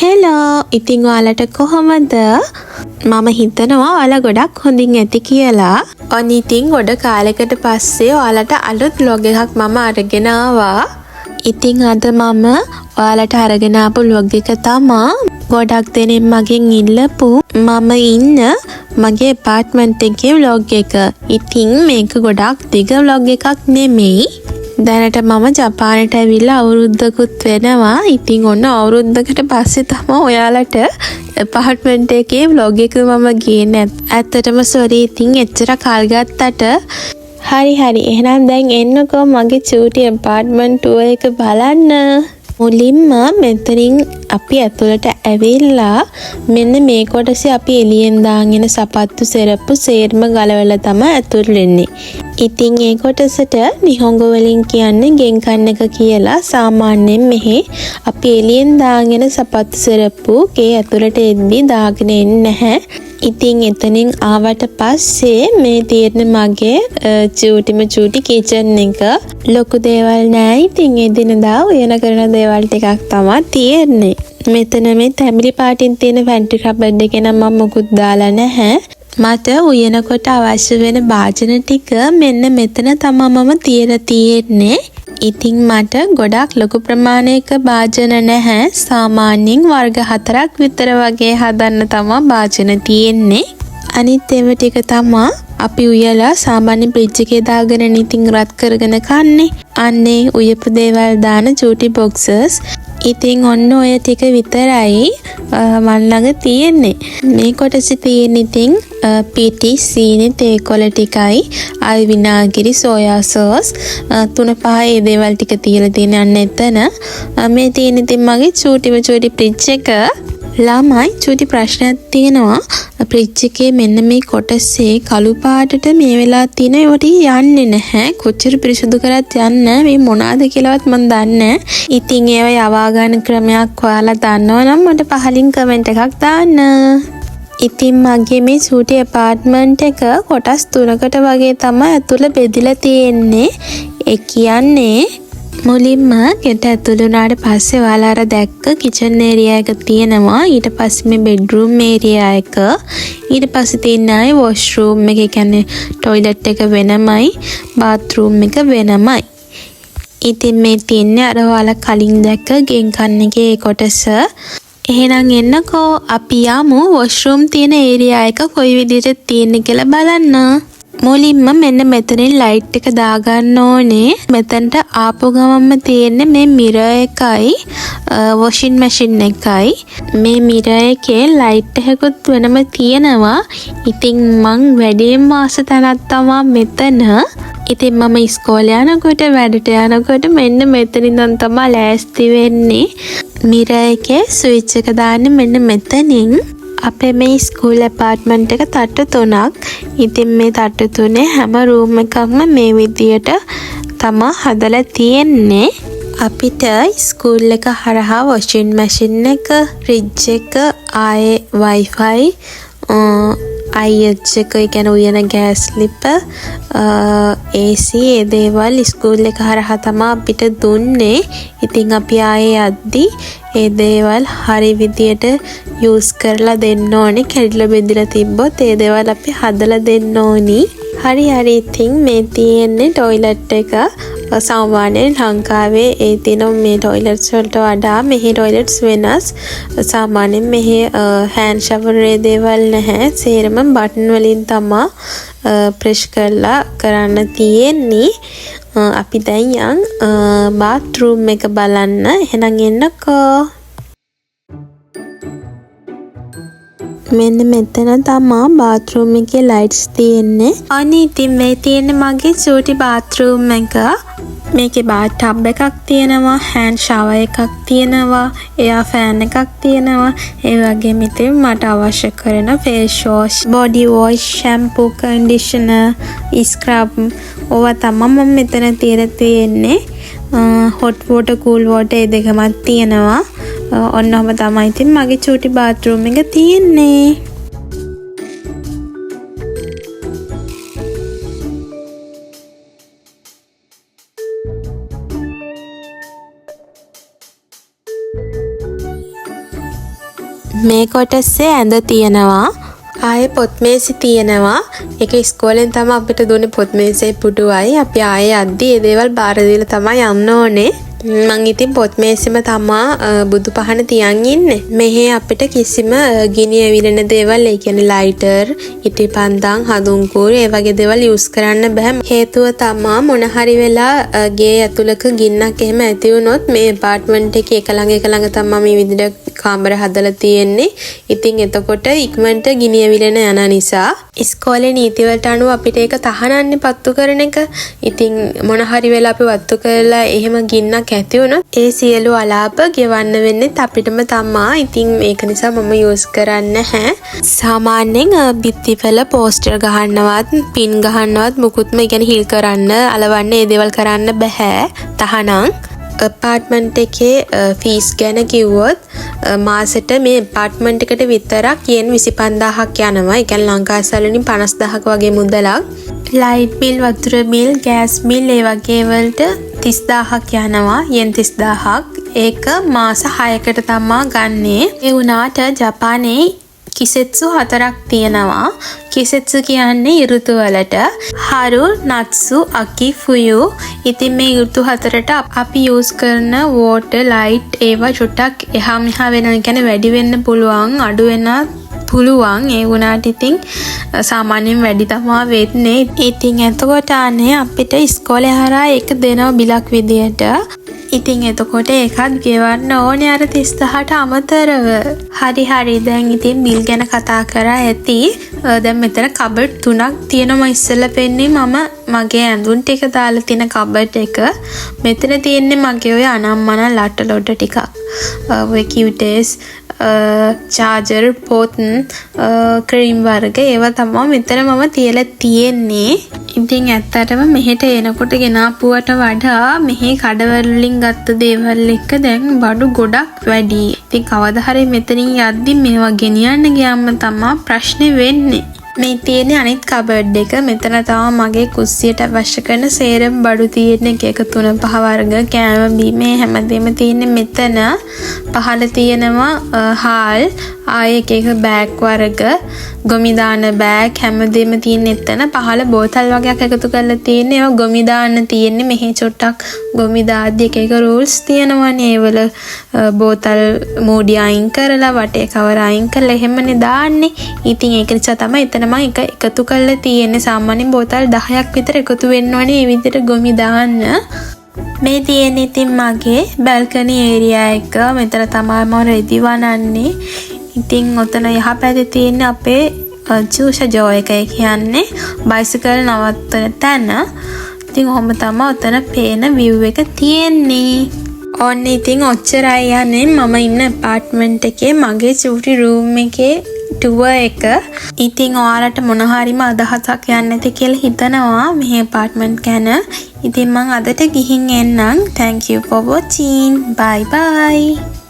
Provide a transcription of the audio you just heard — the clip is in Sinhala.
හෙලෝ! ඉතින් ඔයාලට කොහොමද? මම හිතනවා ඔයාලා ගොඩක් හොඳින් ඇති කියලා. ඔන්න ඉතින් ගොඩ කාලයකට පස්සේ ඔයාලට අලුත් vlog එකක් මම අරගෙන ආවා. ඉතින් අද මම ඔයාලට අරගෙන ආපු vlog එක තමයි ගොඩක් දෙනෙක් මගෙන් ඉල්ලපු මම ඉන්න මගේ apartment එකේ vlog එක. ඉතින් මේක ගොඩක් දිග vlog එකක් නෙමෙයි. දැනට මම ජපානයට ඇවිල්ලා අවුරුද්දකුත් වෙනවා. ඉතින් ඔන්න අවුරුද්දකට පස්සේ තමයි ඔයාලට apartment එකේ vlog එක මම ගේන්නේ. ඇත්තටම sorry ඉතින් එච්චර කල් ගත්තට. හරි. එහෙනම් දැන් එන්නකෝ මගේ චූටි apartment tour එක බලන්න. මුලින්ම මෙතනින් අපි ඇතුළට ඇවිල්ලා මෙන්න මේ කොටසේ අපි එළියෙන් දාගෙන සපත්තු සෙරප්පු සේරම ගලවලා තමයි ඇතුල් වෙන්නේ. ඉතින් ඒ කොටසට නිහොංග වලින් කියන්නේ ගෙන්කන් එක කියලා. සාමාන්‍යයෙන් මෙහි අපි එළියෙන් දාගෙන සපත්තු සෙරප්පු ගේ ඇතුළට එද්දී දාගෙන එන්නේ නැහැ. ඉතින් එතනින් ආවට පස්සේ මේ තියෙන මගේ චූටි කිචන් එක. ලොකු දේවල් නෑ. ඉතින් එදිනදා උයන කරන දේවල් ටිකක් තමයි තියෙන්නේ. මෙතන මේ තැඹිලි පාටින් තියෙන පැන්ට්‍රි කබඩ් එකේ නම් මම මොකුත් දාලා නැහැ. මට උයනකොට අවශ්‍ය වෙන භාජන ටික මෙන්න මෙතන තමමම තියලා තියෙන්නේ. ඉතින් මට ගොඩක් ලොකු ප්‍රමාණයක භාජන නැහැ. සාමාන්‍යයෙන් වර්ග 4ක් විතර වගේ හදන්න තමයි භාජන තියෙන්නේ. අනිත් ඒවා ටික තමයි අපි උයලා සාමාන්‍ය ෆ්‍රිජ් එකේ දාගෙන ඉතින් රත් කරගෙන කන්නේ. අන්නේ උයපු දේවල් දාන චූටි බොක්සස්. ඉතින් ඔන්න ඔය ටික විතරයි මන් ළඟ තියෙන්නේ. මේ කොටසේ තියෙන ඉතින් පිටි සීනි තේකොළ ටිකයි ආයි විනාගිරි සෝයා සෝස් 3-5 ඒ දේවල් ටික තියලා තියෙන අන්න එතන. මේ තියෙන ඉතින් මගේ චූටි ෆ්‍රිජ් එක. ළමයි චූටි ප්‍රශ්නයක් තියෙනවා. ෆ්‍රිජ් එකේ මෙන්න මේ කොටසේ කළු පාටට මේ වෙලා තියෙන ඒවට යන්නේ නැහැ. කොච්චර පිරිසිදු කරත් යන්නේ මේ මොනවාද කියලාවත් මම දන්නේ නැහැ. ඉතින් ඒවා යවා ගන්න ක්‍රමයක් ඔයාලා දන්නවනම් මට පහලින් කමෙන්ට් එකක් දාන්න. ඉතින් මගේ මේ චූටි apartment එක කොටස් 3කට වගේ තමයි ඇතුළ බෙදලා තියෙන්නේ. ඒ කියන්නේ මුලින්ම ගෙට ඇතුළු වුණාට පස්සේ ඔයාලා අර දැක්ක කිචන් ඒරියා එක තියෙනවා. ඊට පස්සේ මේ බෙඩ්රූම් ඒරියා එක. ඊට පස්සේ තියෙනයි වොෂ්රූම් එක. ඒ කියන්නේ টয়ලට් එක වෙනමයි, බාත්රූම් එක වෙනමයි. ඉතින් මේ තියන්නේ අර ඔයාලා කලින් දැක්ක ගෙන්කන් එකේ කොටස. එහෙනම් එන්නකෝ අපි යමු වොෂ්රූම් තියෙන ඒරියා එක කොයි විදිහට තියෙන්නේ කියලා බලන්න. මුලින්ම මෙන්න මෙතනින් ලයිට් එක දාගන්න ඕනේ. මෙතනට ආපු ගමන්ම තියෙන්නේ මේ මිරර් එකයි වොෂින් මැෂින් එකයි. මේ මිරර් එකේ ලයිට් එකකුත් වෙනම තියෙනවා. ඉතින් මං වැඩිම ආස තැනක් තමයි මෙතන. ඉතින් මම ඉස්කෝලේ යනකොට වැඩට යනකොට මෙන්න මෙතන ඉඳන් තමයි ලෑස්ති වෙන්නේ. මිරර් එකේ ස්විච් එක දාන්නේ මෙන්න මෙතනින්. අපේ මේ ස්කූල් apartment එක තට්ටු 3ක්. ඉතින් මේ තට්ටු 3 හැම රූම් එකක්ම මේ විදියට තමයි හදලා තියෙන්නේ. අපිට ස්කූල් එක හරහා වොෂින් මැෂින් එක, ෆ්‍රිජ් එක, ආයේ Wi-Fi, IH එක, ඒ කියන්නේ උයන ගෑස් ලිප, AC ඒ දේවල් ස්කූල් එක හරහා තමයි අපිට දුන්නේ. ඉතින් අපි ආයේ යද්දි ඒ දේවල් හරි විදියට යූස් කරලා දෙන්න ඕනේ. කැඩිලා බෙදලා තිබ්බොත් ඒ දේවල් අපි හදලා දෙන්න ඕනි. හරි ඉතින් මේ තියෙන්නේ টয়ලට් එක. සාමාන්‍යයෙන් ලංකාවේ ඒ තියෙන මේ টয়ලට්ස් වලට වඩා මෙහි টয়ලට්ස් වෙනස්. සාමාන්‍යයෙන් මෙහි හෑන්ඩ් ෂවර් ඒ දේවල් නැහැ. සේරම බටන් වලින් තමයි ප්‍රෙස් කරලා කරන්න තියෙන්නේ. අපි දැන් යන් බාත්රූම් එක බලන්න. එහෙනම් එන්නකෝ. මෙන්න මෙතන තමයි බාත්රූම් එකේ ලයිට්ස් තියෙන්නේ. අනේ ඉතින් මේ තියෙන්නේ මගේ චූටි බාත්රූම් එක. මේකේ බාත් ටබ් එකක් තියෙනවා, හෑන්ඩ් ෂවර් එකක් තියෙනවා, එයා ෆෑන් එකක් තියෙනවා. ඒ වගේම ඉතින් මට අවශ්‍ය කරන face wash, body wash, shampoo, conditioner, scrub ඕවා තමයි මම මෙතන තියලා තියෙන්නේ. හොට් වෝටර්, කූල් වෝටර් ඒ දෙකමත් තියෙනවා. ඔන්නම තමයි ඉතින් මගේ චූටි බාත්රූම් එක තියෙන්නේ. මේ කොටසේ ඇඳ තියෙනවා. ආයේ පොත් මේසෙ තියෙනවා. ඒක ඉස්කෝලෙන් තමයි අපිට දුන්නේ පොත් මේසෙයි පුටුවයි. අපි ආයේ අද්දි ඒ දේවල් බාර දීලා තමයි යන්න ඕනේ. මං ඉතින් පොත් මේසෙම තමා බුදු පහන තියන් ඉන්නේ. මෙහි අපිට කිසිම ගිනි ඇවිලෙන දේවල්, ඒ කියන්නේ ලයිටර්, ඉටිපන්දම්, හඳුන්කූරු ඒ වගේ දේවල් යූස් කරන්න බෑ. හේතුව තමා මොන හරි වෙලා ගේ ඇතුළක ගින්නක් එහෙම ඇති වුණොත් මේ ඇපාර්ට්මන්ට් එකේ එක ළඟ තමා මේ විදිහට කාමර හදලා තියෙන්නේ. ඉතින් එතකොට ඉක්මනට ගිනි ඇවිලෙන යන නිසා ඉස්කෝලේ නීති වලට අනුව අපිට ඒක තහනන්නේ පත්තු කරන එක. ඉතින් මොන හරි වෙලා අපි වත්තු කරලා එහෙම ගින්නක් ඇති වුණොත් ඒ සියලු අලාප ගෙවන්න වෙන්නේ අපිටම තමා. ඉතින් ඒක නිසා මම යූස් කරන්නේ නැහැ. සාමාන්‍යයෙන් බිත්තිවල පෝස්ටර් ගහන්නවත් පින් ගහන්නවත් මුකුත්ම කියන්නේ හිල් කරන්න, අලවන්න ඒ දේවල් කරන්න බෑ. තහනම් ඇපාර්ට්මන්ට් එකේ ෆීස් ගැන කිව්වොත් මාසෙට මේ ඇපාර්ට්මන්ට් එකට විතරක් යෙන් 25000ක් යනවා. ඒ කියන්නේ ලංකාවේ සල්ලින් 50000ක වගේ මුදලක්. ලයිට් බිල්, වතුර බිල්, ගෑස් බිල් ඒ වගේ වලට 30000ක් යනවා. යෙන් 30000ක්. ඒක මාස 6කට තමා ගන්නේ. ඒ වුණාට ජපානයේ කිසෙත්සු 4ක් තියෙනවා. කිසෙත්සු කියන්නේ ඍතු වලට හරු, නත්සු, අකි, ෆුයු. ඉතින් මේ ඍතු 4ට අපි යූස් කරන වෝටර්, ලයිට් ඒවා චුට්ටක් එහා මෙහා වෙනවා. කියන්නේ වැඩි වෙන්න පුළුවන්, අඩු වෙන්න පුළුවන්. ඒ වුණාට ඉතින් සාමාන්‍යයෙන් වැඩි තමයි වෙන්නේ. ඉතින් එතකොට අනේ අපිට ඉස්කෝලේ හරහා ඒක දෙනවා බිලක් විදියට. ඉතින් එතකොට ඒකත් ගෙවන්න ඕනේ අර 30000ට අමතරව. හරි දැන් ඉතින් බිල් ගැන කතා කරා ඇති. දැන් මෙතන කබඩ් 3ක් තියෙනවා. ඉස්සෙල්ලා පෙන්නේ මම මගේ ඇඳුම් ටික දාලා තියෙන කබඩ් එක. මෙතන තියෙන්නේ මගේ ඔය අනම්මන ලට ලොඩ ටිකක්. ඔය කියුටේස්, චාර්ජර්, පොත්, ක්‍රීම් වර්ග ඒවා තමයි මෙතන මම තියලා තියෙන්නේ. ඉතින් ඇත්තටම මෙහෙට එනකොට ගෙනාපුවට වඩා මෙහි කඩවල වලින් ගත්ත දේවල් එක්ක දැන් බඩු ගොඩක් වැඩි. ඉතින් කවදා හරි මෙතනින් යද්දි මේවා ගෙනියන්න ගියාම තමයි ප්‍රශ්නේ වෙන්නේ. මේ තියෙන අනිත් කබඩ් එක මෙතන තමයි මගේ කුස්සියට අවශ්‍ය කරන සේරම බඩු තියෙන එක 3 5 වර්ග කෑම බීම හැමදේම තියෙන්නේ මෙතන. පහළ තියෙනවා හාල්, ආයේ එක බෑග් වර්ග, ගොමි දාන බෑග් හැමදේම තියෙන එතන. පහළ බෝතල් වගේක් එකතු කරලා තියෙන්නේ. ඒවා ගොමි දාන්න තියෙන්නේ. මෙහි චොට්ටක් ගොමි දාද්දි එක රූල්ස් තියෙනවනේ. ඒවල බෝතල් මූඩි අයින් කරලා වටේ කවර අයින් කරලා එහෙමනේ දාන්නේ. ඉතින් ඒක නිසා තමයි එතන මම එකතු කරලා තියෙන්නේ. සාමාන්‍යයෙන් බෝතල් 10ක් විතර එකතු වෙන්න ඕනේ මේ විදිහට ගොමි දාන්න. මේ තියෙන්නේ ඉතින් මගේ බල්කනි ඒරියා එක. මෙතන තමයි මම රෙදි වනන්නේ. ඉතින් ඔතන යහපැත්තේ තියෙන අපේ ජූෂ ජෝය එක කියන්නේ බයිසිකල් නවත්තන තැන. ඉතින් ඔහොම තමයි ඔතන පේන view එක තියෙන්නේ. ඔන්න ඉතින් ඔච්චරයි යන්නේ මම ඉන්න ඇපාර්ට්මන්ට් එකේ මගේ චූටි රූම් එකේ ටුවර් එක. ඉතින් ඔයාලට මොන හරිම අදහසක් යන්නේ නැති කියලා හිතනවා මේ ඇපාර්ට්මන්ට් ගැන. ඉතින් මම අදට ගිහින් එන්නම්. Thank you for watching. Bye bye.